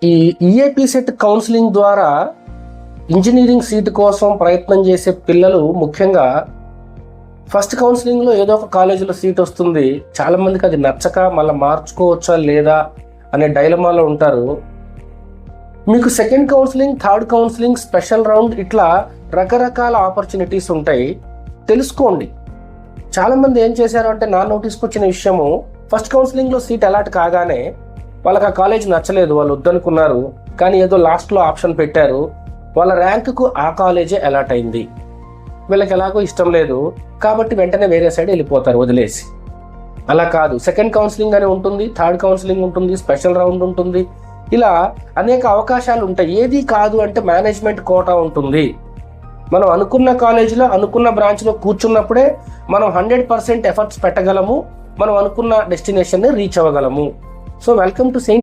ఈ EAP set counselling ద్వారా engineering seat కోసం ప్రయత్నం చేసే పిల్లలు ముఖ్యంగా ఫస్ట్ కౌన్సిలింగ్లో ఏదో ఒక కాలేజీలో సీట్ వస్తుంది, చాలామందికి అది నచ్చక మళ్ళీ మార్చుకోవచ్చా లేదా అనే డైలమాలో ఉంటారు. మీకు second counselling, third counselling, special round ఇట్లా రకరకాల ఆపర్చునిటీస్ ఉంటాయి, తెలుసుకోండి. చాలామంది ఏం చేశారు అంటే నా నోటీస్కి వచ్చిన విషయము, ఫస్ట్ కౌన్సిలింగ్లో సీట్ అలాట్ కాగానే వాళ్ళకి ఆ కాలేజ్ నచ్చలేదు, వాళ్ళు వద్దనుకున్నారు, కానీ ఏదో లాస్ట్లో ఆప్షన్ పెట్టారు, వాళ్ళ ర్యాంకుకు ఆ కాలేజే అలాట్ అయింది, వీళ్ళకి ఎలాగో ఇష్టం లేదు కాబట్టి వెంటనే వేరే సైడ్ వెళ్ళిపోతారు వదిలేసి. అలా కాదు, సెకండ్ కౌన్సిలింగ్ అని ఉంటుంది, థర్డ్ కౌన్సిలింగ్ ఉంటుంది, స్పెషల్ రౌండ్ ఉంటుంది, ఇలా అనేక అవకాశాలు ఉంటాయి. ఏది కాదు అంటే మేనేజ్మెంట్ కోటా ఉంటుంది. మనం అనుకున్న కాలేజీలో అనుకున్న బ్రాంచ్లో కూర్చున్నప్పుడే మనం 100% ఎఫర్ట్స్ పెట్టగలము, మనం అనుకున్న డెస్టినేషన్ని రీచ్ అవ్వగలము. So welcome to Saint